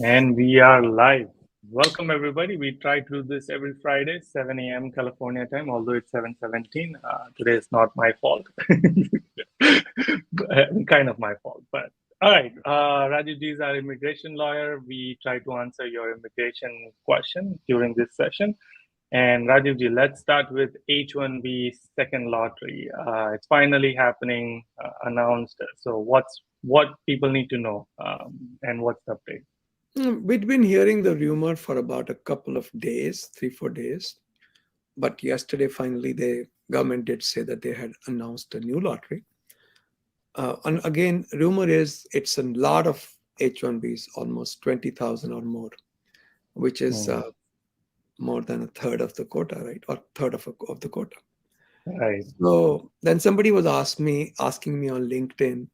And we are live. Welcome, everybody. We try to do this every Friday, 7 a.m. California time, although it's 7:17. Today is not my fault. Kind of my fault. But all right. Rajiv is our immigration lawyer. We try to answer your immigration question during this session. And Rajiv ji, let's start with H1B Second Lottery. It's finally happening, announced. So what people need to know, and what's the update? We'd been hearing the rumor for about a couple of days, 3-4 days. But yesterday, finally, the government did say that they had announced a new lottery. And again, rumor is it's a lot of H1Bs, almost 20,000 or more, which is more than a third of the quota, right? Or third of the quota. Right. So then somebody was asking me on LinkedIn,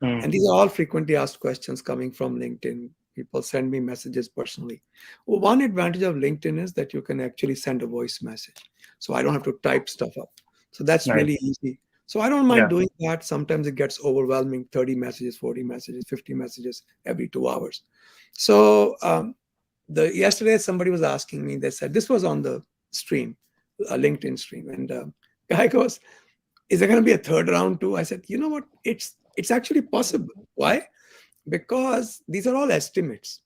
and these are all frequently asked questions coming from LinkedIn. People send me messages personally. Well, one advantage of LinkedIn is that you can actually send a voice message. So I don't have to type stuff up. So that's Nice. really easy. So I don't mind doing that. Sometimes it gets overwhelming, 30 messages, 40 messages, 50 messages every 2 hours. So yesterday somebody was asking me, they said, this was on the stream, a LinkedIn stream. And guy goes, is there going to be a third round too? I said, you know what? It's actually possible. Why? Because these are all estimates.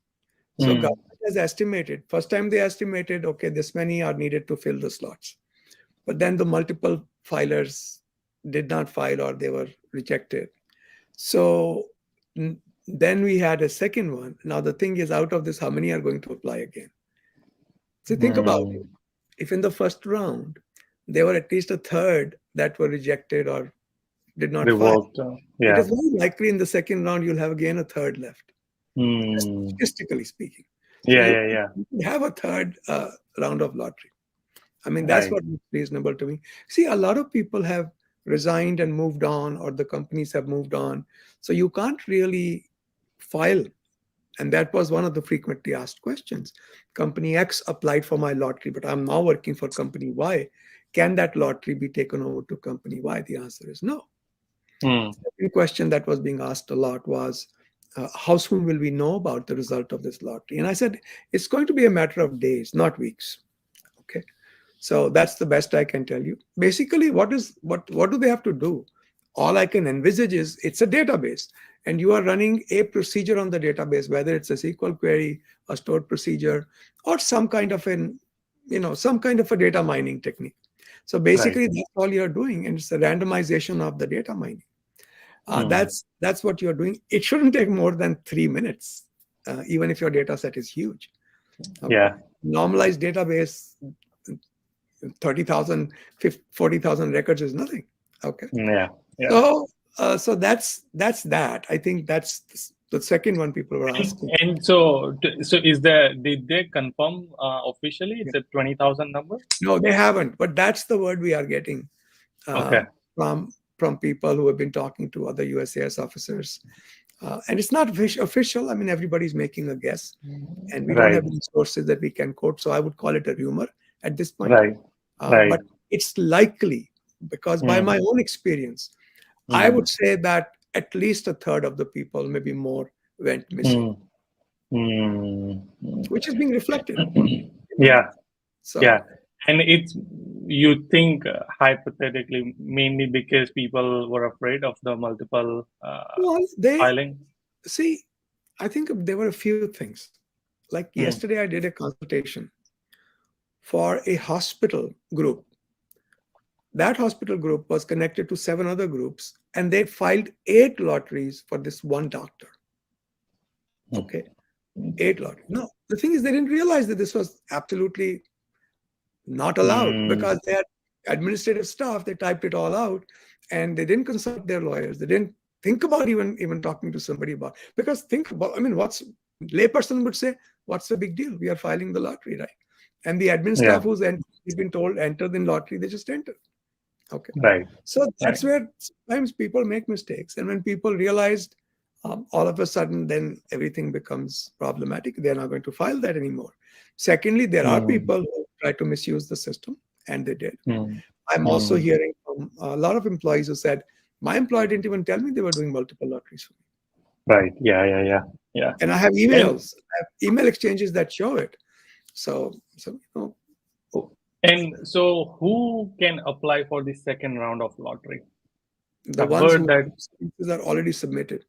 So government has estimated. First time they estimated, okay, this many are needed to fill the slots. But then the multiple filers did not file or they were rejected. So then we had a second one. Now the thing is, out of this, how many are going to apply again? So think about it. If in the first round, there were at least a third that were rejected or did not file, it is very likely in the second round you'll have again a third left, statistically speaking. So you have a third round of lottery. I mean, that's what is reasonable to me. See, a lot of people have resigned and moved on, or the companies have moved on. So you can't really file. And that was one of the frequently asked questions. Company X applied for my lottery, but I'm now working for company Y. Can that lottery be taken over to company Y? The answer is no. Second question that was being asked a lot was, how soon will we know about the result of this lottery? And I said, it's going to be a matter of days, not weeks. Okay. So that's the best I can tell you. Basically, what do they have to do? All I can envisage is it's a database, and you are running a procedure on the database, whether it's a SQL query, a stored procedure, or some kind of a data mining technique. So basically, that's all you're doing, and it's a randomization of the data mining. That's what you're doing. It shouldn't take more than 3 minutes, even if your data set is huge. Normalized database, 30,000, 40,000 records is nothing. Okay. So that's that. I think that's the second one people were asking. And so did they confirm officially it's a 20,000 number? No, they haven't. But that's the word we are getting from people who have been talking to other USCIS officers. And it's not official. I mean, everybody's making a guess. And we don't have any sources that we can quote. So I would call it a rumor at this point. But it's likely, because by my own experience, I would say that at least a third of the people, maybe more, went missing, which is being reflected. And it's, you think, hypothetically, mainly because people were afraid of the multiple filing? See, I think there were a few things. Like yesterday, I did a consultation for a hospital group. That hospital group was connected to 7 other groups, and they filed 8 lotteries for this one doctor. Okay, 8 lotteries. No, the thing is, they didn't realize that this was absolutely not allowed, because they had administrative staff. They typed it all out, and they didn't consult their lawyers. They didn't think about even talking to somebody about. Because think about, I mean, what's layperson would say? What's the big deal? We are filing the lottery, right? And the admin staff who's been told enter in lottery, they just enter. Okay. So that's where sometimes people make mistakes. And when people realized, all of a sudden, then everything becomes problematic. They're not going to file that anymore. Secondly, there are people who try to misuse the system, and they did. I'm also hearing from a lot of employees who said, my employer didn't even tell me they were doing multiple lotteries for me. Yeah. And I have And emails, I have email exchanges that show it. So so who can apply for the second round of lottery? the I've ones heard who that. are already submitted.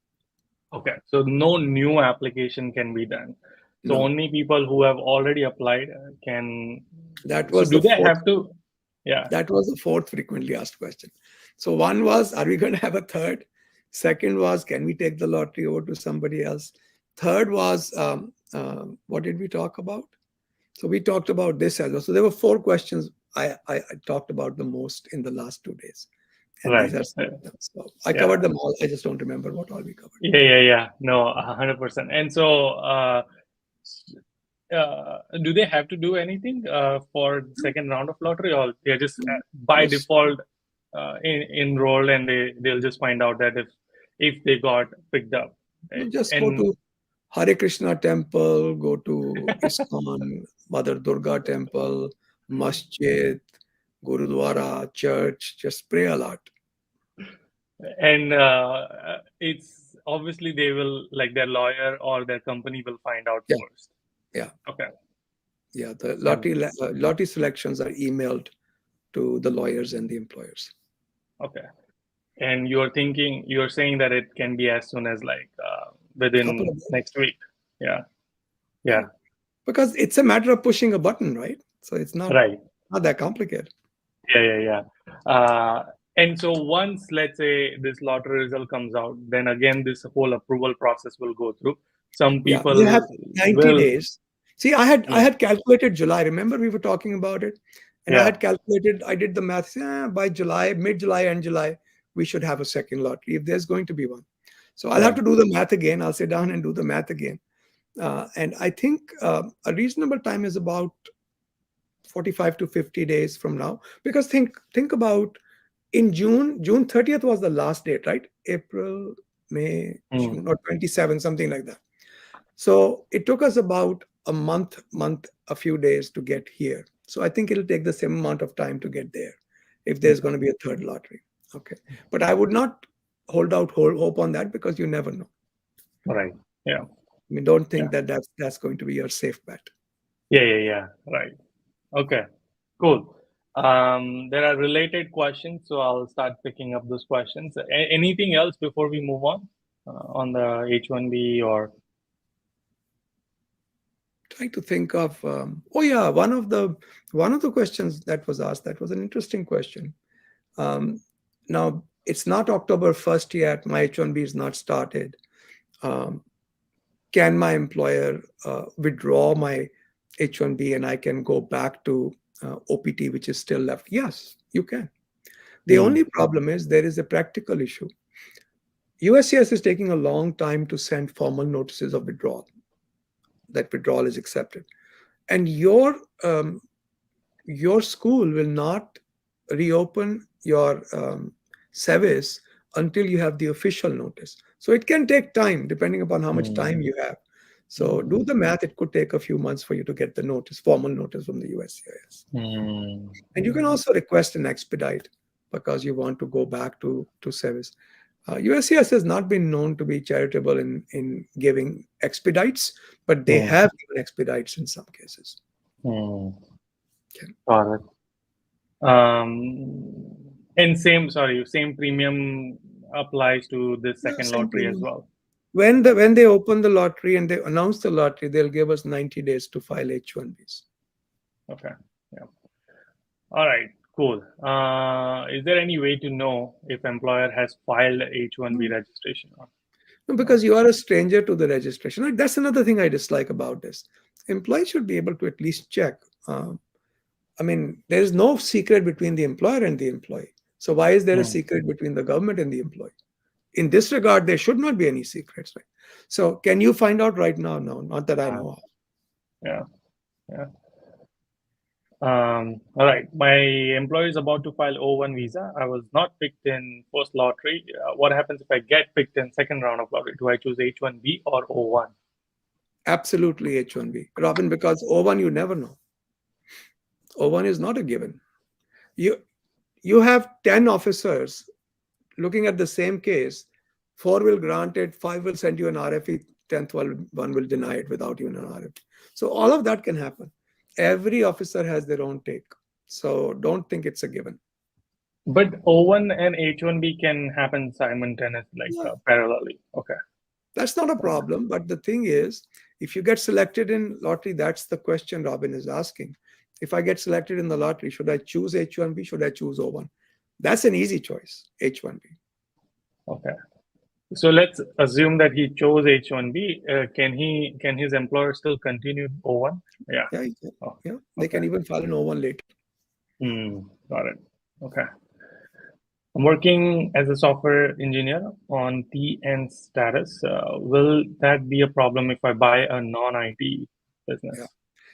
Okay, so no new application can be done. So No, only people who have already applied can. that So was do the they fourth. have to? Yeah. That was the fourth frequently asked question. So one was, are we going to have a third? Second was, can we take the lottery over to somebody else? Third was, what did we talk about? So we talked about this as well. So there were four questions I talked about the most in the last 2 days. And Right. these are some of them. So I Yeah. covered them all. I just don't remember what all we covered. Yeah. No, 100%. And so, do they have to do anything for the second round of lottery, or they're just by Just, default enrolled, and they'll just find out that if they got picked up, right? just go And to Hare Krishna temple, go to ISKCON, Mother Durga temple, masjid, Gurudwara, church, just pray a lot. and it's obviously they will, like, their lawyer or their company will find out Yeah. first. Yeah. Okay. Yeah. The lottery selections are emailed to the lawyers and the employers. Okay. And you're saying that it can be as soon as like Couple within of days. next week. Yeah. Because it's a matter of pushing a button, right? So it's not Right. that complicated. Yeah. And so once, let's say, this lottery result comes out, then again this whole approval process will go through. Some Yeah. You have people 90 will. days. See, I had calculated July. Remember we were talking about it? And I Yeah. had calculated, I did the math. By July, mid-July and July, we should have a second lottery if there's going to be one. So I'll have to do the math again. I'll sit down and do the math again. And I think a reasonable time is about 45 to 50 days from now. Because think about in June 30th was the last date, right? April, May, June, or 27, something like that. So it took us about a month, a few days to get here. So I think it'll take the same amount of time to get there if there's going to be a third lottery. Okay. But I would not hold out hope on that because you never know. Right. Yeah. I mean, don't think that that's going to be your safe bet. Yeah. Right. Okay. Cool. There are related questions, so I'll start picking up those questions. Anything else before we move on the H1B or? Trying to think of one of the questions that was asked, that was an interesting question. Now it's not October 1st yet, my H1B is not started. Can my employer withdraw my H1B and I can go back to OPT, which is still left? Yes, you can. The only problem is there is a practical issue. USCIS is taking a long time to send formal notices of withdrawal, that withdrawal is accepted. And your school will not reopen your service until you have the official notice. So it can take time depending upon how much time you have. So do the math. It could take a few months for you to get the notice, formal notice from the USCIS. And you can also request an expedite because you want to go back to service. USCIS has not been known to be charitable in giving expedites, but they have given expedites in some cases. Got it. And same premium applies to the second lottery as well. When they open the lottery and they announce the lottery, they'll give us 90 days to file H1Bs. Okay. Yeah. All right. Cool. Is there any way to know if employer has filed H1B registration? No, because you are a stranger to the registration. That's another thing I dislike about this. Employees should be able to at least check. I mean, there is no secret between the employer and the employee. So why is there a secret between the government and the employee? In this regard, there should not be any secrets, right? So can you find out right now? No, not that I know of. Yeah. All right. My employee is about to file O1 visa. I was not picked in first lottery. What happens if I get picked in second round of lottery? Do I choose H1B or O1? Absolutely H1B, Robin, because O1 you never know. O1 is not a given. You have 10 officers looking at the same case. 4 will grant it, 5 will send you an RFE, 10th one will deny it without even an RFD. So all of that can happen. Every officer has their own take. So don't think it's a given. But O1 and H1B can happen simultaneously, like Yeah, parallelly. Okay. that's not a problem. But the thing is, if you get selected in lottery, that's the question Robin is asking. If I get selected in the lottery, should I choose H1B? Should I choose O1? That's an easy choice, H1B. Okay. So let's assume that he chose H1B. Can his employer still continue O1? Yeah. Yeah, you can. Oh, Yeah, they can even file an O1 later. got it. Okay. I'm working as a software engineer on TN status. Will that be a problem if I buy a non-IT business?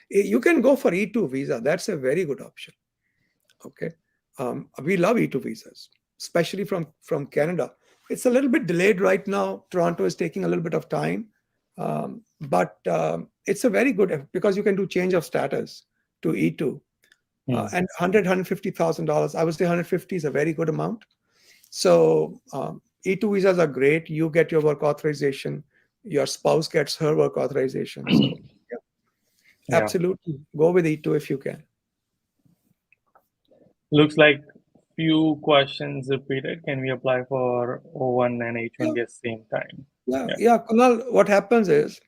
Yeah. You can go for E2 visa. That's a very good option. Okay. We love E2 visas, especially from Canada. It's a little bit delayed right now. Toronto is taking a little bit of time. But it's a very good, because you can do change of status to E2. And $150,000. I would say 150 is a very good amount. So E2 visas are great. You get your work authorization. Your spouse gets her work authorization. So Yeah. absolutely, go with E2 if you can. Looks like few questions repeated. Can we apply for O1 and H1B at the same time? Yeah. Kunal, what happens is,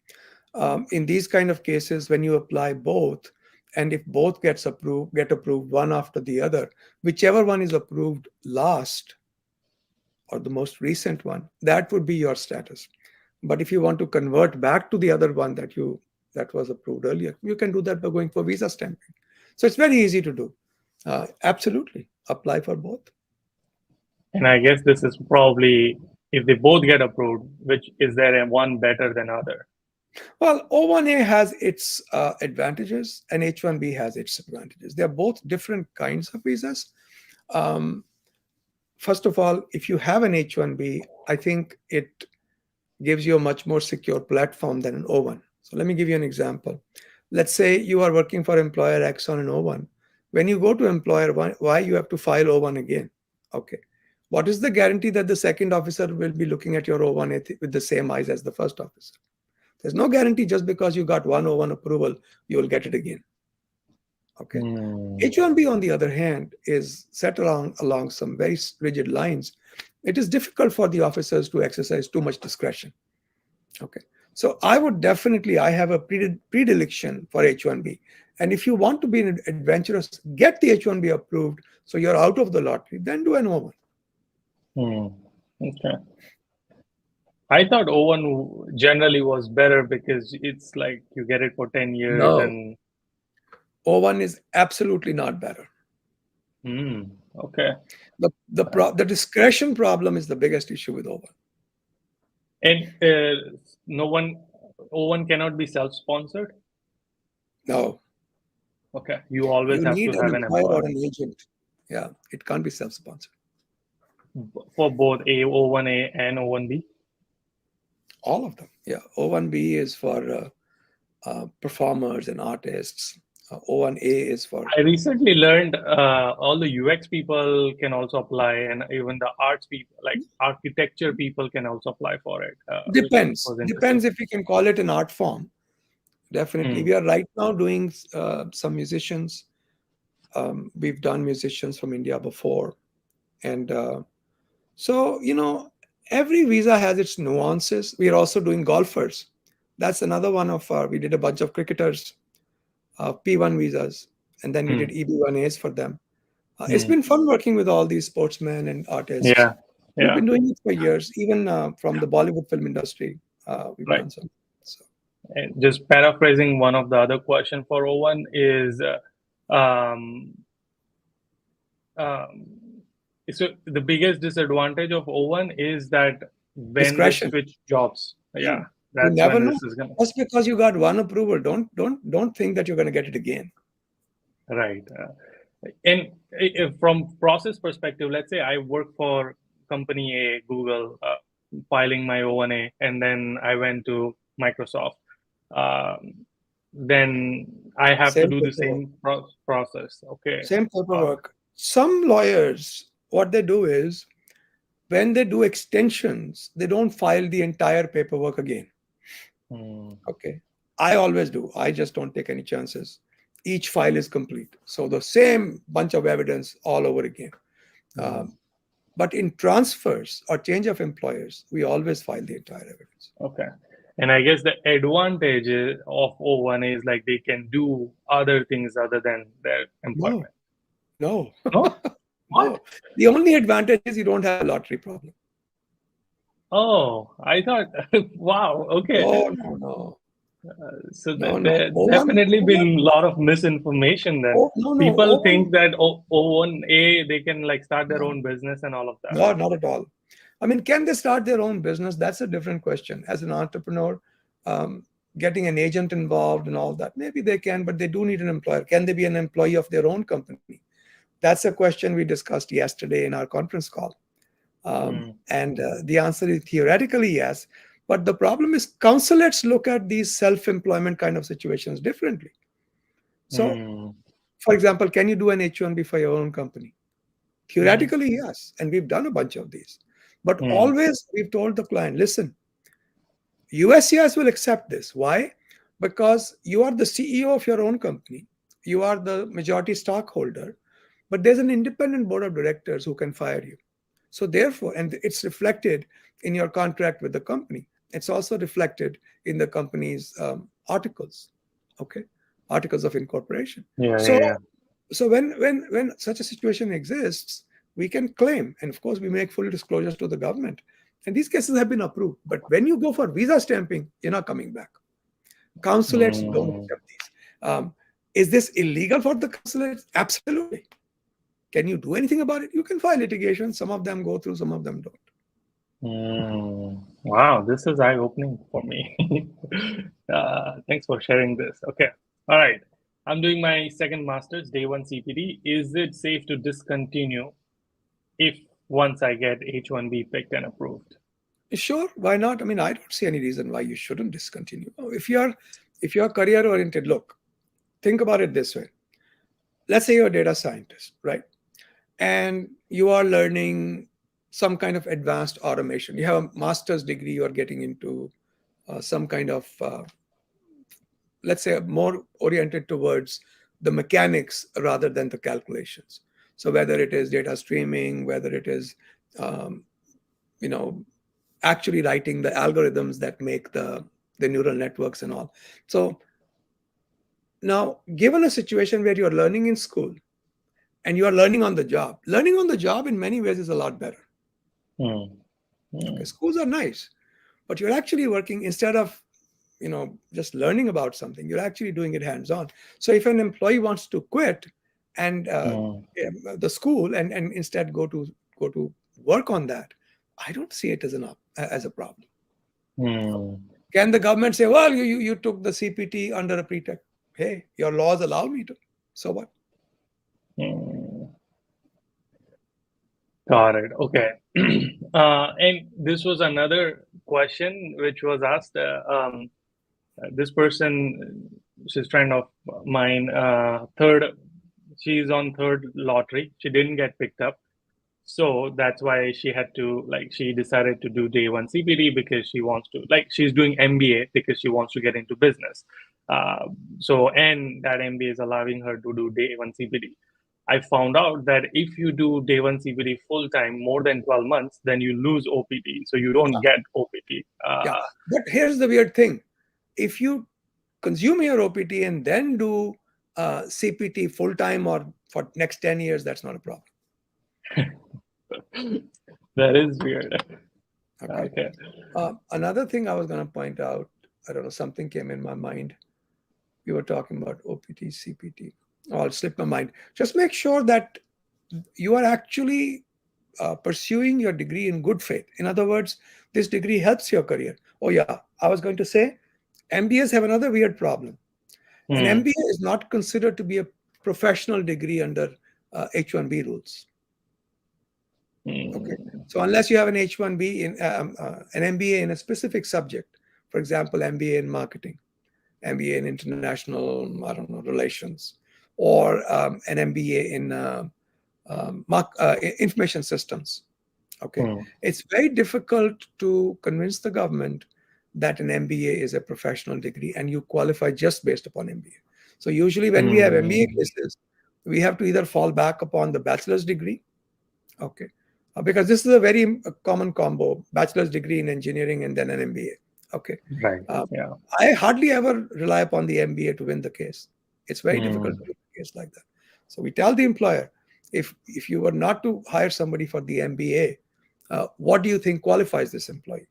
in these kind of cases, when you apply both, and if both get approved one after the other, whichever one is approved last or the most recent one, that would be your status. But if you want to convert back to the other one that was approved earlier, you can do that by going for visa stamping. So it's very easy to do. Absolutely, apply for both. And I guess this is probably, if they both get approved, which is there one better than other? Well, O1A has its advantages and H1B has its advantages. They're both different kinds of visas. First of all, if you have an H1B, I think it gives you a much more secure platform than an O1. So let me give you an example. Let's say you are working for employer X on an O1. When you go to employer Y, you have to file O1 again. Okay. What is the guarantee that the second officer will be looking at your O1 with the same eyes as the first officer? There's no guarantee just because you got one O1 approval, you will get it again. Okay. H1B, on the other hand, is set along some very rigid lines. It is difficult for the officers to exercise too much discretion. Okay. So I have a predilection for H1B. And if you want to be adventurous, get the H1B approved so you're out of the lottery, then do an O1. Okay. I thought O1 generally was better because it's like you get it for 10 years. No. And O1 is absolutely not better. Okay. The discretion problem is the biggest issue with O1. And O1 cannot be self-sponsored? No. Okay. You always have to have an employer or an agent. Yeah, it can't be self-sponsored. For both O1A and O1B? All of them. Yeah. O1B is for performers and artists. O1A is for... I recently learned all the UX people can also apply, and even the arts people, like architecture people, can also apply for it. Depends if we can call it an art form. Definitely. We are right now doing some musicians. We've done musicians from India before. And so, every visa has its nuances. We are also doing golfers. That's another one of we did a bunch of cricketers, P1 visas, and then we did EB1As for them. It's been fun working with all these sportsmen and artists. Yeah. We've been doing it for years, even from the Bollywood film industry. We've done some. So. And just paraphrasing one of the other questions for O1 is, so the biggest disadvantage of O1 is that when discretion. they switch jobs, Yeah. that's you never when know. This is gonna... Just because you got one approval, don't think that you're going to get it again. Right. And from process perspective, let's say I work for company A, Google, filing my O1A, and then I went to Microsoft. Then I have to do the same process. Okay. Same paperwork. Some lawyers, what they do is, when they do extensions, they don't file the entire paperwork again. Okay. I always do. I just don't take any chances. Each file is complete. So the same bunch of evidence all over again. But in transfers or change of employers, we always file the entire evidence. Okay. And I guess the advantage of O1 is like they can do other things other than their employment. No. No? What? No. The only advantage is you don't have a lottery problem. Oh, I thought, wow, okay. No. So No. there's O1, definitely been a lot of misinformation then. no. People O1, think that O1A, they can like start their own business and all of that. no, not at all. I mean, can they start their own business? That's a different question. As an entrepreneur, getting an agent involved and all that, maybe they can, but they do need an employer. Can they be an employee of their own company? That's a question we discussed yesterday in our conference call. And the answer is theoretically yes. But the problem is consulates look at these self-employment kind of situations differently. So, for example, can you do an H-1B for your own company? Theoretically, yes. And we've done a bunch of these. But always we've told the client, listen, USCIS will accept this. Why? Because you are the CEO of your own company. You are the majority stockholder. But there's an independent board of directors who can fire you. So therefore, and it's reflected in your contract with the company. It's also reflected in the company's articles, okay, articles of incorporation. So when such a situation exists, we can claim, and of course we make full disclosures to the government. And these cases have been approved. But when you go for visa stamping, you're not coming back. Consulates don't accept these. Is this illegal for the consulates? Absolutely. Can you do anything about it? You can file litigation. Some of them go through, some of them don't. Wow, this is eye-opening for me. Thanks for sharing this. Okay. All right. I'm doing my second master's, day one CPT. Is it safe to discontinue if once I get H1B picked and approved? Sure, why not? I mean, I don't see any reason why you shouldn't discontinue. If you're career oriented, look, think about it this way. Let's say you're a data scientist, right? And you are learning some kind of advanced automation. You have a master's degree, you're getting into some kind of, let's say, more oriented towards the mechanics rather than the calculations. So whether it is data streaming, whether it is, actually writing the algorithms that make the neural networks and all. So now, given a situation where you're learning in school, and you are learning on the job. Learning on the job in many ways is a lot better. Okay, schools are nice, but you're actually working instead of, just learning about something, you're actually doing it hands-on. So if an employee wants to quit and the school and instead go to work on that, I don't see it as a problem. Can the government say, well, you took the CPT under a pretext? Hey, your laws allow me to. So what? Got it. Okay. And this was another question which was asked. This person, she's friend of mine, she's on third lottery. She didn't get picked up. So that's why she had to, she decided to do day one CPT because she wants to, she's doing MBA because she wants to get into business. And that MBA is allowing her to do day one CPT. I found out that if you do day one CPT full time, more than 12 months, then you lose OPT. So you don't get OPT. But here's the weird thing. If you consume your OPT and then do CPT full time or for next 10 years, that's not a problem. That is weird. Okay. Another thing I was going to point out, I don't know, something came in my mind. We were talking about OPT, CPT. Oh, it slipped my mind. Just make sure that you are actually pursuing your degree in good faith. In other words, this degree helps your career. Oh yeah, I was going to say, MBAs have another weird problem. An MBA is not considered to be a professional degree under H-1B rules. Okay, so unless you have an H-1B in an MBA in a specific subject, for example, MBA in marketing, MBA in international, relations, or an MBA in information systems. Okay, it's very difficult to convince the government that an MBA is a professional degree and you qualify just based upon MBA. So usually when we have MBA cases, we have to either fall back upon the bachelor's degree, okay, because this is a very common combo, bachelor's degree in engineering and then an MBA, okay. Right. Yeah. I hardly ever rely upon the MBA to win the case. It's very difficult to win a case like that. So we tell the employer, if you were not to hire somebody for the MBA, what do you think qualifies this employee?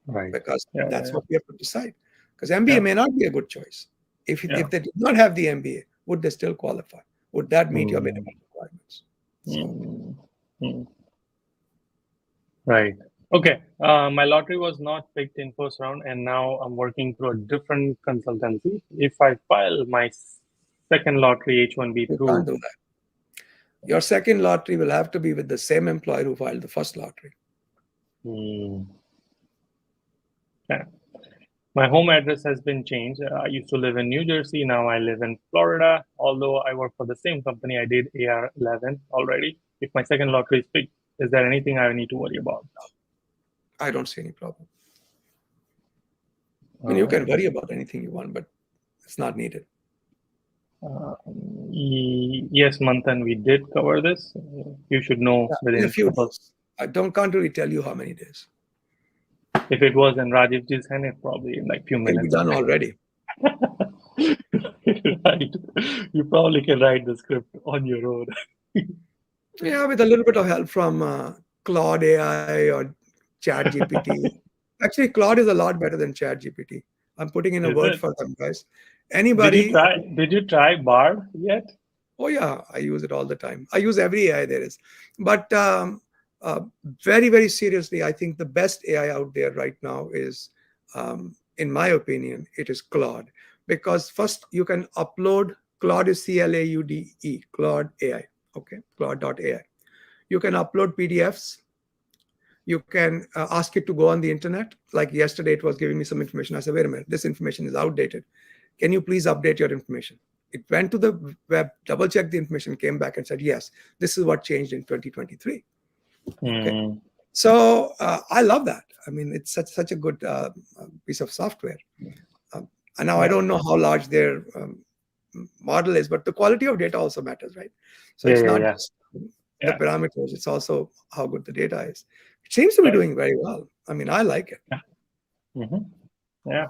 Right. Because that's what we have to decide. Because MBA may not be a good choice. If they did not have the MBA, would they still qualify? Would that meet your minimum requirements? So. Right. Okay. My lottery was not picked in first round, and now I'm working through a different consultancy. If I file my second lottery H1B You through, can't do that. Your second lottery will have to be with the same employer who filed the first lottery. Yeah. My home address has been changed. I used to live in New Jersey. Now I live in Florida. Although I work for the same company, I did AR11 already. If my second lottery is picked, is there anything I need to worry about? I don't see any problem. I mean, you can worry about anything you want, but it's not needed. Yes, Manthan, we did cover this. You should know within a few days. I can't really tell you how many days. If it was in Rajivji's hand, it probably in like few minutes. It'll be done already. Right. You probably can write the script on your own. Yeah, with a little bit of help from Claude AI or Chat GPT. Actually, Claude is a lot better than Chat GPT. I'm putting in a word for them, guys. Anybody? Did you try Bard yet? Oh yeah, I use it all the time. I use every AI there is. But very, very seriously, I think the best AI out there right now is, in my opinion, it is Claude. Because first you can upload, Claude is CLAUDE, Claude AI, okay, Claude.ai. You can upload PDFs. You can ask it to go on the internet. Like yesterday, it was giving me some information. I said, wait a minute, this information is outdated. Can you please update your information? It went to the web, double-checked the information, came back and said, yes, this is what changed in 2023. Okay. So I love that. I mean, it's such a good piece of software. And now I don't know how large their model is, but the quality of data also matters, right? So it's not just the parameters, it's also how good the data is. It seems to be doing very well. I mean, I like it. Yeah.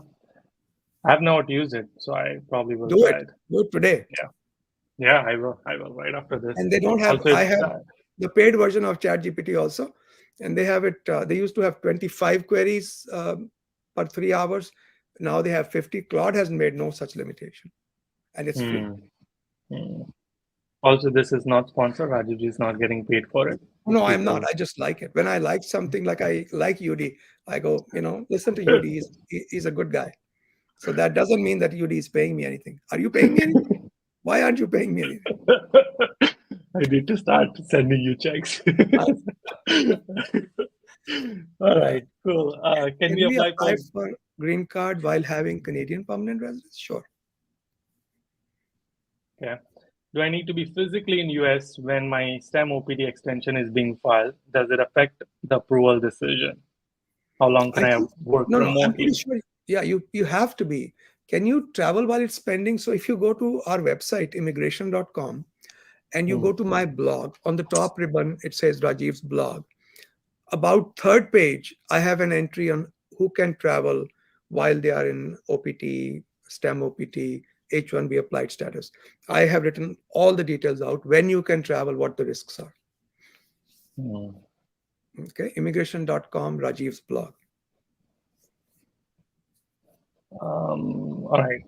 I have not used it, so I probably will do try it. Do it today. Yeah, I will right after this. And they don't have, I have the paid version of Chat GPT also. And they have it, they used to have 25 queries per 3 hours. Now they have 50. Claude has made no such limitation. And it's free. Also, this is not sponsored. Rajiv is not getting paid for it. No, I'm not. I just like it. When I like something, like I like UD, I go, listen to UD. He's a good guy. So that doesn't mean that UD is paying me anything. Are you paying me anything? Why aren't you paying me anything? I need to start sending you checks. All right, cool. Can we apply for green card while having Canadian permanent residence? Sure. Okay. Do I need to be physically in US when my STEM OPT extension is being filed? Does it affect the approval decision? How long can I work remotely? No, I'm pretty sure. Yeah, you have to be. Can you travel while it's pending? So if you go to our website, immigration.com, and you go to my blog, on the top ribbon, it says Rajiv's blog. About third page, I have an entry on who can travel while they are in OPT, STEM OPT, H1B applied status. I have written all the details out, when you can travel, what the risks are. Okay, immigration.com, Rajiv's blog. All right.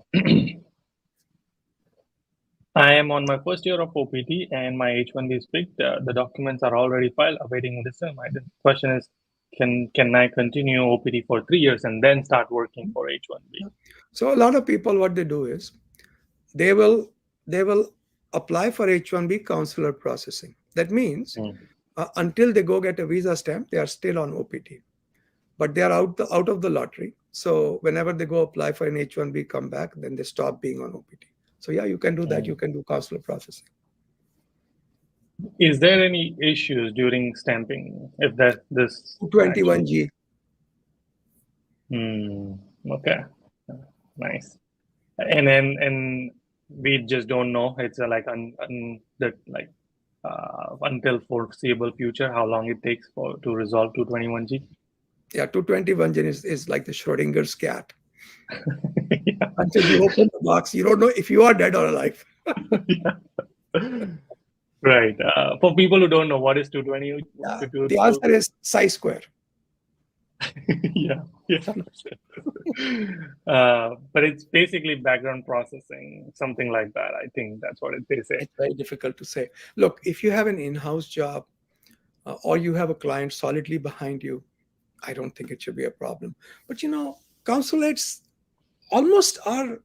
I am on my first year of OPT and my H1B is picked. The documents are already filed, awaiting decision. My question is, can I continue OPT for 3 years and then start working for H1B? So a lot of people, what they do is, they will apply for H1B consular processing. That means until they go get a visa stamp, they are still on OPT, but they are out of the lottery. So whenever they go apply for an H1B, come back, then they stop being on OPT. So yeah, you can do that. You can do consular processing. Is there any issues during stamping if this 221G? Okay, nice. And we just don't know. It's until foreseeable future how long it takes to resolve 221G. Yeah, 221 is like the Schrodinger's cat. Yeah. Until you open the box, you don't know if you are dead or alive. Yeah. Right. For people who don't know, what is 220? The answer is psi square. Yeah. But it's basically background processing, something like that. I think that's what they say. It's very difficult to say. Look, if you have an in-house job or you have a client solidly behind you, I don't think it should be a problem. But consulates almost are,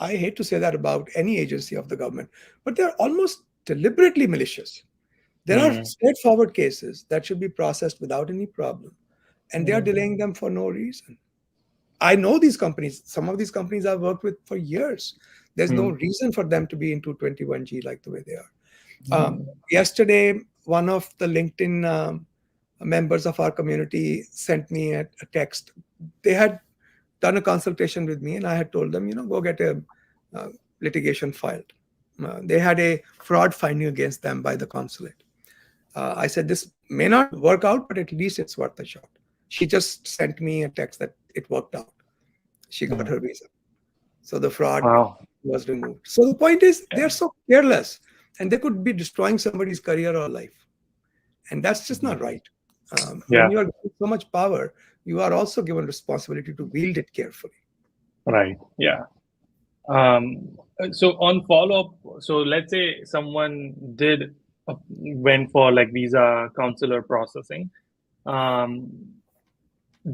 I hate to say that about any agency of the government, but they're almost deliberately malicious. There are straightforward cases that should be processed without any problem, and they are delaying them for no reason. I know these companies. Some of these companies I've worked with for years. There's no reason for them to be into 21G like the way they are. Yesterday, one of the LinkedIn members of our community sent me a text. They had done a consultation with me, and I had told them, go get a litigation filed. They had a fraud finding against them by the consulate. I said, this may not work out, but at least it's worth a shot. She just sent me a text that it worked out. She got her visa. So the fraud was removed. So the point is, they're so careless, and they could be destroying somebody's career or life. And that's just not right. When you are given so much power, you are also given responsibility to wield it carefully. Right. Yeah. So on follow-up, so let's say someone went for like visa consular processing.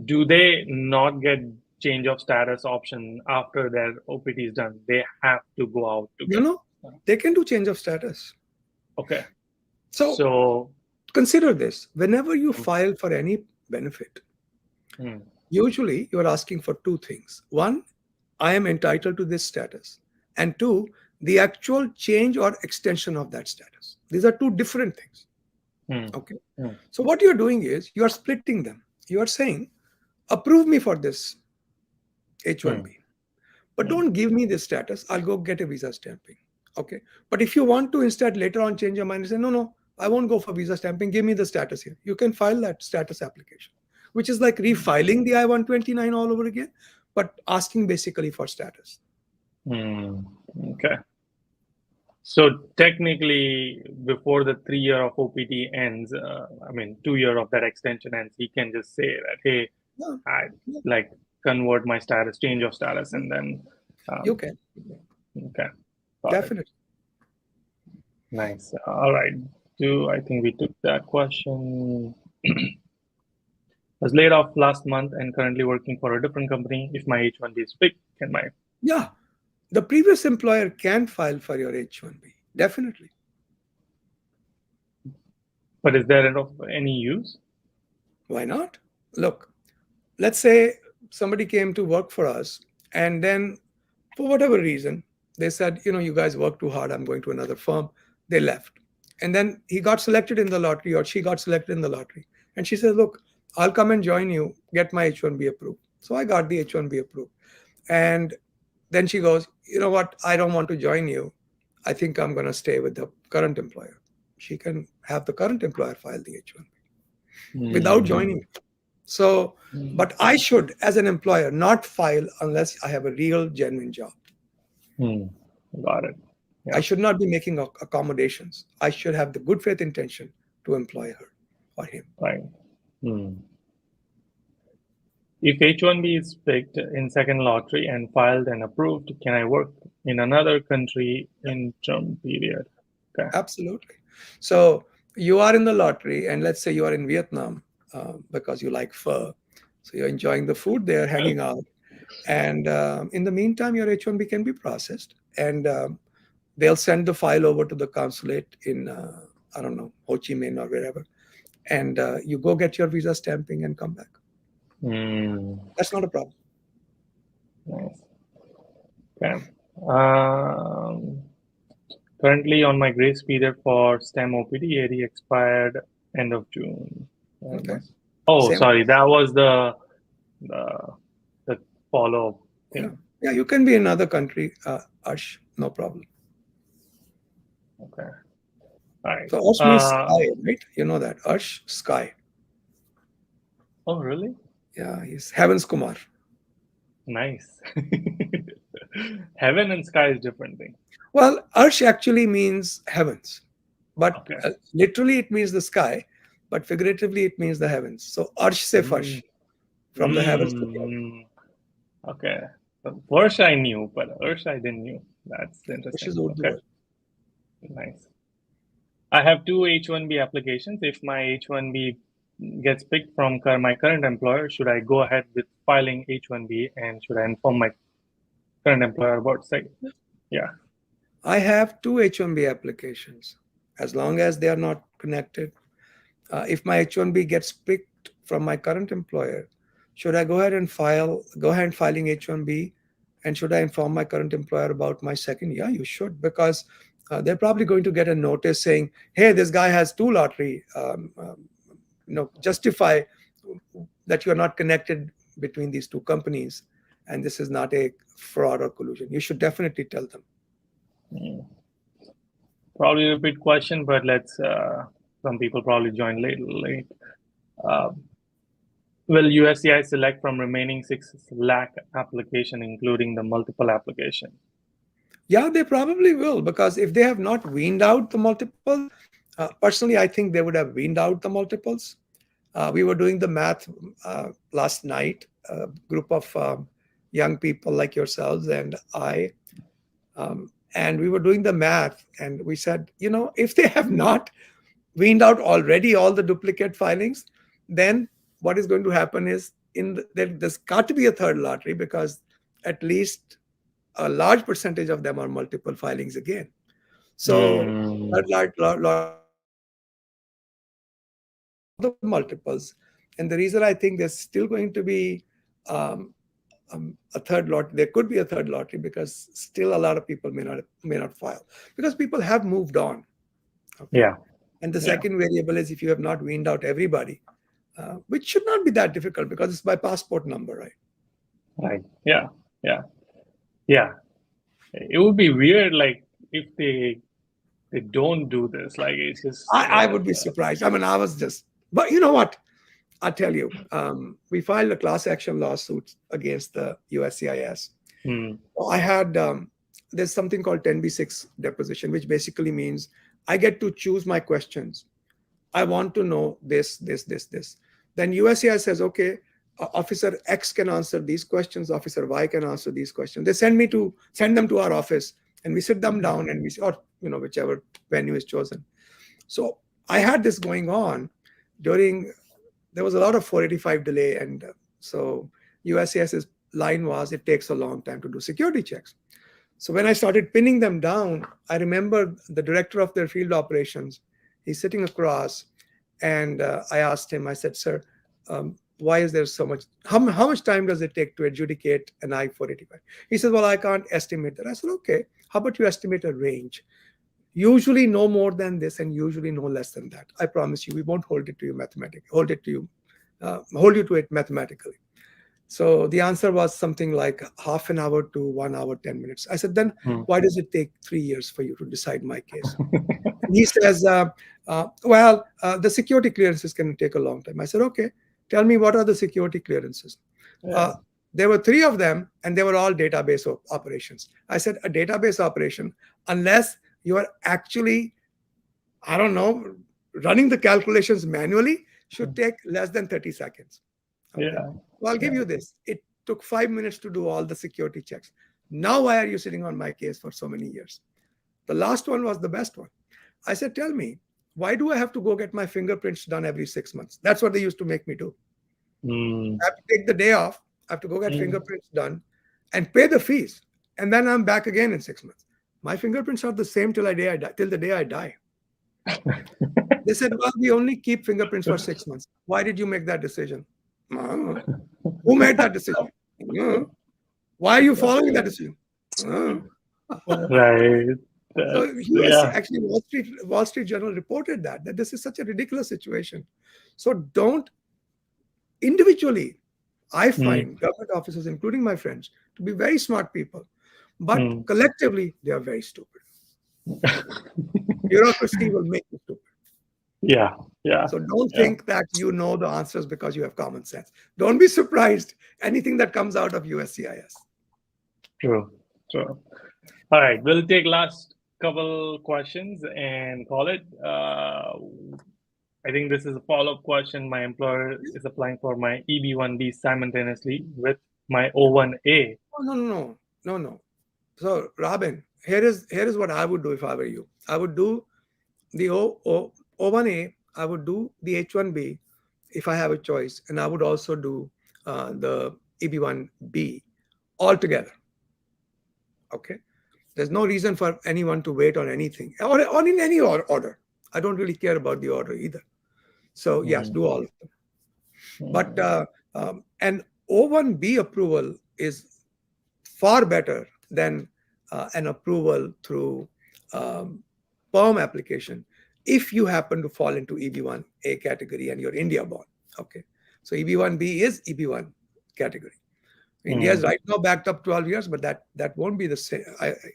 Do they not get change of status option after their OPT is done? They have to go out to they can do change of status. Okay. So consider this. Whenever you file for any benefit, usually you're asking for two things. One, I am entitled to this status. And two, the actual change or extension of that status. These are two different things. Okay. So what you're doing is you are splitting them. You are saying, approve me for this H1B, but don't give me this status. I'll go get a visa stamping. Okay. But if you want to instead later on change your mind and say, no, I won't go for visa stamping. Give me the status here. You can file that status application, which is like refiling the I-129 all over again, but asking basically for status. Okay. So technically, before the 3 year of OPT ends, 2 year of that extension ends, he can just say that, hey, I like convert my status, change of status, and then you can. Okay. Definitely. Nice. All right. I think we took that question. Was laid off last month and currently working for a different company. If my H1B is picked, can my... Yeah. The previous employer can file for your H1B. Definitely. But is there any use? Why not? Look, let's say somebody came to work for us and then for whatever reason, they said, you guys work too hard. I'm going to another firm. They left. And then he got selected in the lottery or she got selected in the lottery. And she says, look, I'll come and join you, get my H1B approved. So I got the H1B approved. And then she goes, you know what? I don't want to join you. I think I'm going to stay with the current employer. She can have the current employer file the H1B without joining. So, but I should, as an employer, not file unless I have a real, genuine job. Got it. Yeah. I should not be making accommodations. I should have the good faith intention to employ her or him. Right. If H1B is picked in second lottery and filed and approved, can I work in another country in term period? Okay. Absolutely. So you are in the lottery, and let's say you are in Vietnam because you like pho. So you're enjoying the food there, hanging out. And in the meantime, your H1B can be processed. And they'll send the file over to the consulate in, I don't know, Ho Chi Minh or wherever. And you go get your visa stamping and come back. That's not a problem. Nice. Okay. Currently on my grace period for STEM OPT, AD expired end of June. Okay. Oh, sorry. That was the follow. Yeah, you can be in another country, Arsh, no problem. Okay. All right. So Arsh means sky, right? You know that. Arsh, sky. Oh, really? Yeah, he's Heavens Kumar. Nice. Heaven and sky is different thing. Well, Arsh actually means heavens, but Okay. literally it means the sky, but figuratively it means the heavens. So Arsh se farsh, from the heavens to the earth. Okay. Farsh I knew, but Arsh I didn't knew. That's Arsh interesting. is Urdu Okay. word. Nice. I have two H1B applications. If my H1B gets picked from my current employer, should I go ahead with filing H1B and should I inform my current employer about second? Yeah. I have two H1B applications, as long as they are not connected. If my H1B gets picked from my current employer, should I go ahead and filing H1B, and should I inform my current employer about my second? Yeah, you should, because they're probably going to get a notice saying, hey, this guy has two lottery. Justify that you are not connected between these two companies, and this is not a fraud or collusion. You should definitely tell them. Probably a repeat question, but let's. Some people probably join late. Will USCIS select from remaining 6 lakh application, including the multiple application? Yeah, they probably will, because if they have not weaned out the multiples, personally, I think they would have weaned out the multiples. We were doing the math last night, a group of young people like yourselves and I, and we were doing the math, and we said, if they have not weaned out already all the duplicate filings, then what is going to happen is there's got to be a third lottery, because at least a large percentage of them are multiple filings again. So the multiples, and the reason I think there's still going to be a third lottery, there could be a third lottery, because still a lot of people may not file, because people have moved on. Okay? Yeah. And the second variable is if you have not weaned out everybody, which should not be that difficult, because it's by passport number, right? Right. Yeah. It would be weird, like if they don't do this. Like it's just. I would be surprised. I mean, but you know what? I'll tell you. We filed a class action lawsuit against the USCIS. I had there's something called 10b6 deposition, which basically means I get to choose my questions. I want to know this. Then USCIS says, okay, Officer X can answer these questions, Officer Y can answer these questions. They send them to our office, and we sit them down, and or whichever venue is chosen. So I had this going on there was a lot of 485 delay, and so USCIS's line was, it takes a long time to do security checks. So when I started pinning them down, I remember the director of their field operations, he's sitting across, and I asked him, I said, sir, why is there so much, how much time does it take to adjudicate an I-485? He said, well, I can't estimate that. I said, okay, how about you estimate a range? Usually no more than this, and usually no less than that. I promise you, we won't hold it to you mathematically, hold you to it mathematically. So the answer was something like half an hour to 1 hour, 10 minutes. I said, then why does it take 3 years for you to decide my case? He says, the security clearances can take a long time. I said, okay, tell me, what are the security clearances? There were 3 of them, and they were all database operations. I said, a database operation, unless you are actually, I don't know, running the calculations manually, should take less than 30 seconds. Okay? Yeah. Well, I'll give you this. It took 5 minutes to do all the security checks. Now, why are you sitting on my case for so many years? The last one was the best one. I said, tell me, why do I have to go get my fingerprints done every 6 months? That's what they used to make me do. I have to take the day off. I have to go get fingerprints done and pay the fees. And then I'm back again in 6 months. My fingerprints are the same till the day I die. They said, well, we only keep fingerprints for 6 months. Why did you make that decision? Who made that decision? Why are you following that decision? Right. So actually, Wall Street Journal reported that this is such a ridiculous situation. So don't individually I find government officers, including my friends, to be very smart people, but collectively they are very stupid. Bureaucracy will make you stupid. Yeah, yeah. So don't Yeah. think that you know the answers because you have common sense. Don't be surprised anything that comes out of USCIS. True, true. All right, we'll take last couple questions and call it. I think this is a follow-up question. My employer is applying for my EB-1B simultaneously with my O-1A. Oh, no. So Robin, here is what I would do if I were you. I would do the O1A. I would do the H1B if I have a choice, and I would also do the EB1B all together. Okay. There's no reason for anyone to wait on anything or in any order. I don't really care about the order either. So yes, do all of them. But an O1B approval is far better than an approval through PERM application if you happen to fall into EB1A category and you're India born. Okay. So EB1B is EB1 category. India is right now backed up 12 years, but that won't be the same.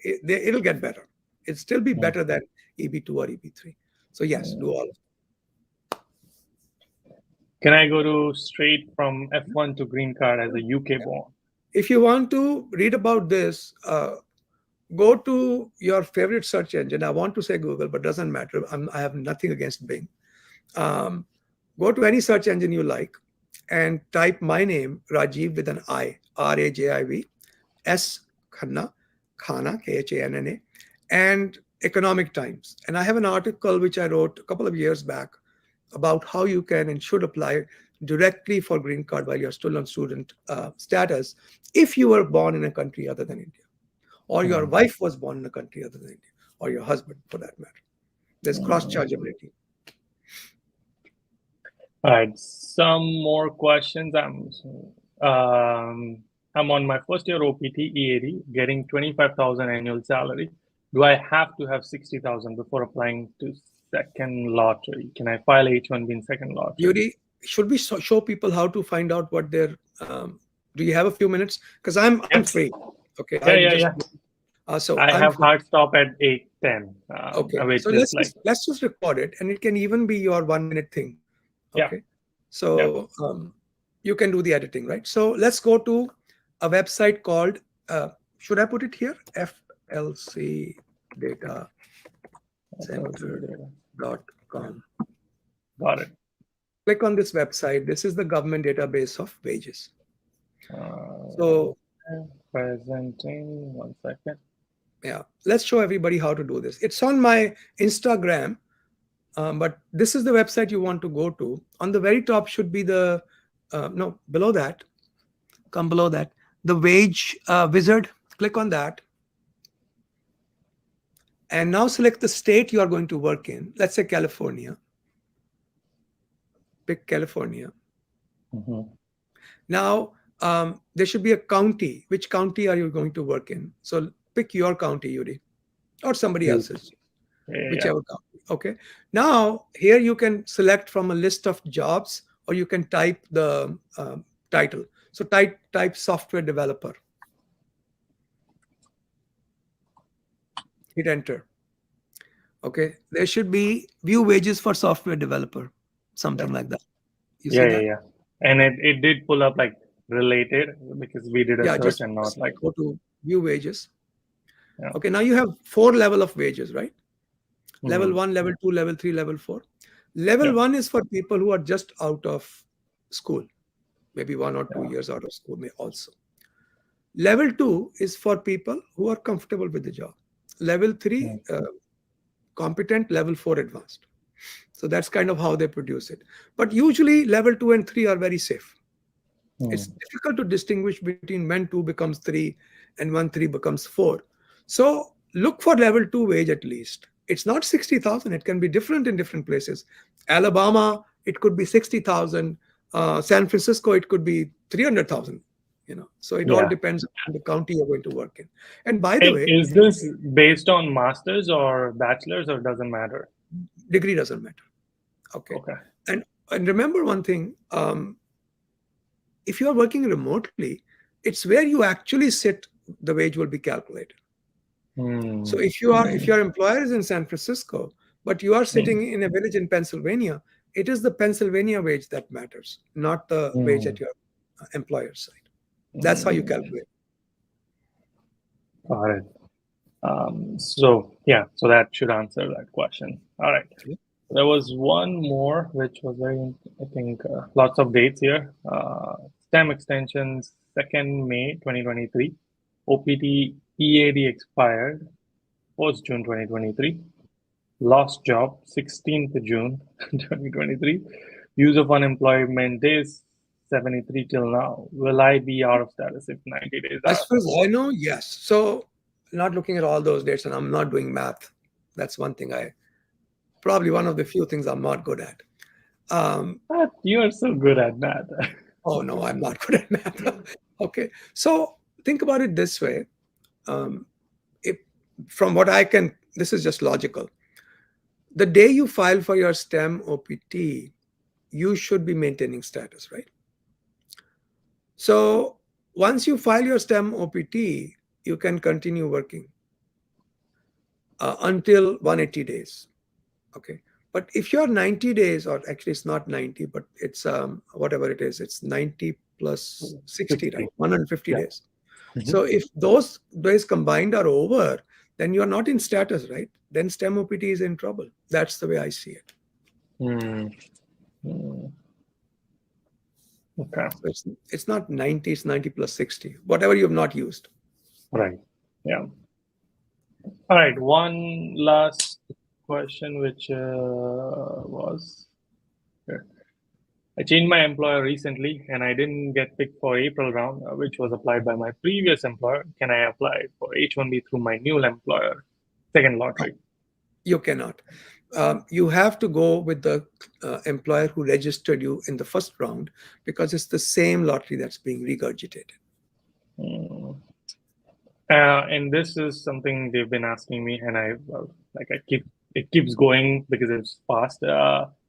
It'll get better. It'll still be better than EB2 or EB3. So yes, do all of them. Can I go to straight from F1 to green card as a UK born? If you want to read about this, go to your favorite search engine. I want to say Google, but doesn't matter. I have nothing against Bing. Go to any search engine you like and type my name, Rajiv, with an I, Rajiv, S, Khanna, Khanna, and Economic Times. And I have an article which I wrote a couple of years back about how you can and should apply directly for green card while you're still on student status if you were born in a country other than India, or your wife was born in a country other than India, or your husband for that matter. There's cross-chargeability. All right, some more questions. I'm on my first year OPT EAD, getting 25,000 annual salary. Do I have to have 60,000 before applying to second lottery? Can I file H1B in second lottery? Yuri, should we show people how to find out what their? Do you have a few minutes? Because I'm free. Okay. Yeah. So I have hard stop at 8:10. Okay. So let's just record it, and it can even be your 1 minute thing. Okay. Yeah. So you can do the editing, right? So let's go to a website called. Should I put it here? FLCdatacenter.com. Got it. Click on this website. This is the government database of wages. So presenting, 1 second. Yeah, let's show everybody how to do this. It's on my Instagram, but this is the website you want to go to. On the very top should be the, below that, come below that, the wage wizard. Click on that. And now select the state you are going to work in. Let's say California. Pick California. Now, there should be a county. Which county are you going to work in? So pick your county, Yuri, or somebody else's, whichever county. Okay. Now, here you can select from a list of jobs, or you can type the title. So type software developer. Hit enter. Okay. There should be view wages for software developer, something like that. You see that? Yeah. And it did pull up like related because we did a search and not like. Go to view wages. Yeah. Okay. Now you have 4 levels of wages, right? Level 1, level 2, level 3, level 4. Level 1 is for people who are just out of school, maybe 1 or 2 years out of school also. Level 2 is for people who are comfortable with the job. Level 3, competent. Level 4, advanced. So that's kind of how they produce it. But usually level 2 and 3 are very safe. It's difficult to distinguish between when 2 becomes 3 and when 3 becomes 4. So look for level 2 wage at least. It's not 60,000. It can be different in different places. Alabama, it could be 60,000. San Francisco, it could be 300,000. So it all depends on the county you're going to work in. And by the way, is this based on masters or bachelors, or doesn't matter? Degree doesn't matter. Okay. And remember one thing. if you are working remotely, it's where you actually sit, the wage will be calculated. So if your employer is in San Francisco, but you are sitting in a village in Pennsylvania, it is the Pennsylvania wage that matters, not the wage at your employer's side. That's how you calculate. Got it. So yeah, so that should answer that question. All right. There was one more, which was very, I think, lots of dates here. STEM extensions, 2nd May 2023. OPT EAD expired, 1st June 2023. Lost job, 16th June 2023. Use of unemployment days, 73 till now. Will I be out of status if 90 days are As far as I know, yes. So not looking at all those dates, and I'm not doing math. That's one thing probably one of the few things I'm not good at. You are so good at math. Oh no, I'm not good at math. Okay, so think about it this way. If, from what I can, this is just logical. The day you file for your STEM OPT, you should be maintaining status, right? So once you file your STEM OPT, you can continue working until 180 days. Okay. But if you're 90 days, or actually it's not 90, but it's whatever it is, it's 90 plus 60, right? 150 days. So if those days combined are over, then you're not in status, right? Then STEM OPT is in trouble. That's the way I see it. Okay. So it's not 90, it's 90 plus 60, whatever you have not used. Right. Yeah. All right. One last question, which was here. I changed my employer recently and I didn't get picked for April round, which was applied by my previous employer. Can I apply for H-1B through my new employer, second lottery? You cannot. You have to go with the employer who registered you in the first round, because it's the same lottery that's being regurgitated. And this is something they've been asking me, and it keeps going because it's fast.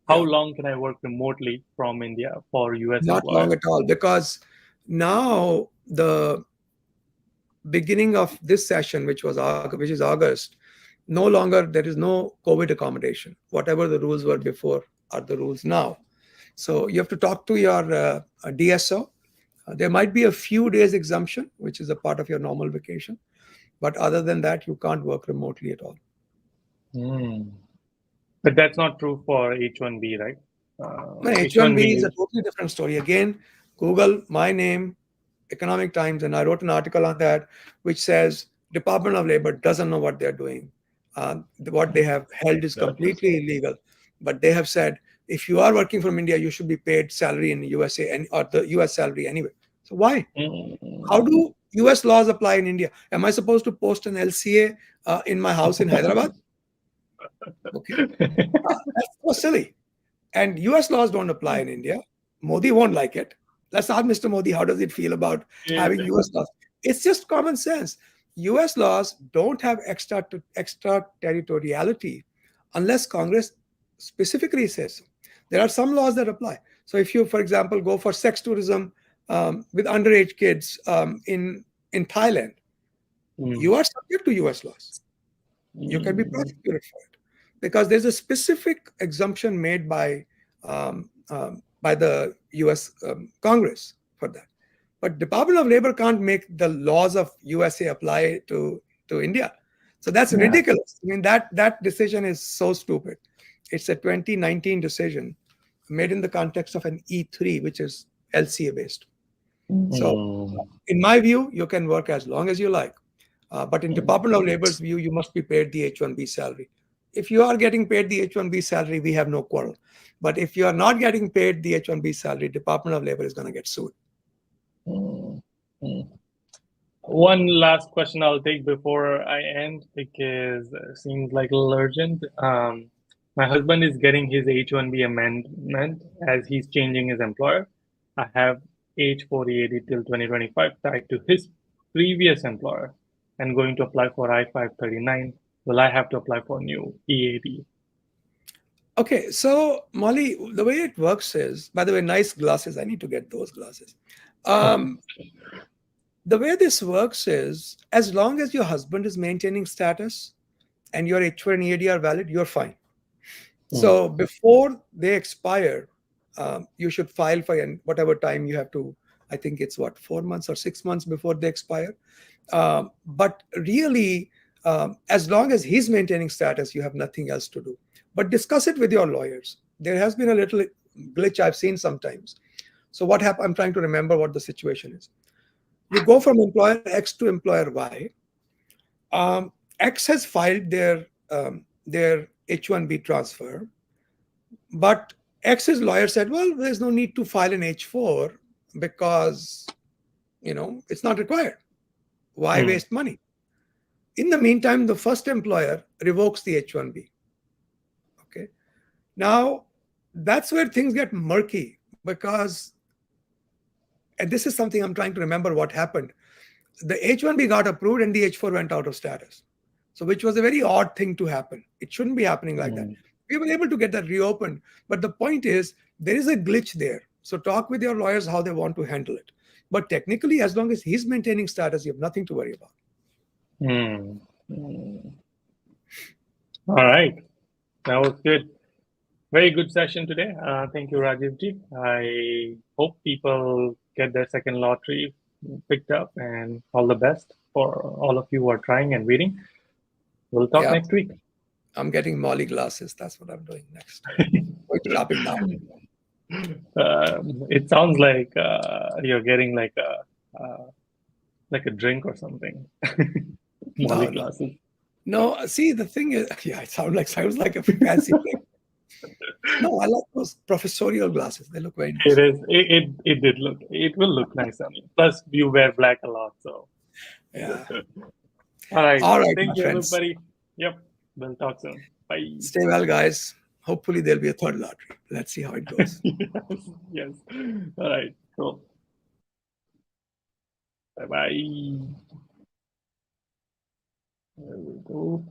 How long can I work remotely from India for US Not employers? long at all, because now the beginning of this session, which is August, no longer there is no COVID accommodation. Whatever the rules were before are the rules now. So you have to talk to your DSO. There might be a few days exemption, which is a part of your normal vacation. But other than that, you can't work remotely at all. But that's not true for H-1B, right? H-1B is a totally different story. Again, Google my name, Economic Times, and I wrote an article on that, which says Department of Labor doesn't know what they're doing. What they have held is completely illegal. But they have said, if you are working from India, you should be paid salary in the USA or the US salary anyway. So why? How do US laws apply in India? Am I supposed to post an LCA in my house in Hyderabad? Okay, that's so silly. And US laws don't apply in India. Modi won't like it. Let's ask Mr. Modi, how does it feel about having US laws? It's just common sense. US laws don't have extraterritoriality unless Congress specifically says so. There are some laws that apply. So if you, for example, go for sex tourism with underage kids in Thailand, you are subject to US laws. You can be prosecuted for it, because there's a specific exemption made by the US Congress for that. But Department of Labor can't make the laws of USA apply to India. So that's ridiculous. I mean, that decision is so stupid. It's a 2019 decision made in the context of an E3, which is LCA based. So in my view, you can work as long as you like. But in Department of Labor's view, you must be paid the H-1B salary. If you are getting paid the H-1B salary, we have no quarrel. But if you are not getting paid the H-1B salary, Department of Labor is going to get sued. One last question I'll take before I end, because it seems like a little urgent. My husband is getting his H-1B amendment as he's changing his employer. I have H-4EAD till 2025 tied to his previous employer and going to apply for I-539. Will I have to apply for new EAD? Okay, so Molly, the way it works is, by the way, nice glasses. I need to get those glasses. Um, the way this works is, as long as your husband is maintaining status and your H1 and EAD are valid, you're fine. So before they expire, you should file for whatever time you have to. I think it's what, 4 months or 6 months before they expire. But really, as long as he's maintaining status, you have nothing else to do. But discuss it with your lawyers. There has been a little glitch I've seen sometimes. So what happened? I'm trying to remember what the situation is. You go from employer X to employer Y. X has filed their H1B transfer, but X's lawyer said, well, there's no need to file an H4 because it's not required. Why waste money? In the meantime, the first employer revokes the H1B. Okay. Now, that's where things get murky because, and this is something I'm trying to remember what happened. The H1B got approved and the H4 went out of status. So, which was a very odd thing to happen. It shouldn't be happening like that. We were able to get that reopened. But the point is, there is a glitch there. So, talk with your lawyers how they want to handle it. But technically, as long as he's maintaining status, you have nothing to worry about. All right. That was good. Very good session today. Thank you, Rajiv ji. I hope people get their second lottery picked up, and all the best for all of you who are trying and waiting. We'll talk next week. I'm getting Molly glasses. That's what I'm doing next. Going shopping now. It sounds like you're getting like a drink or something. Molly glasses. No, see, the thing is, it sounds like a fancy thing. No, I like those professorial glasses. They look very nice. It is. It will look nice on you. Plus, you wear black a lot, so. Yeah. All right. All right, Thank you, friends. everybody. Yep. We'll talk soon. Bye. Stay well, guys. Hopefully, there'll be a third lottery. Let's see how it goes. Yes. All right. Cool. Bye-bye. There we go.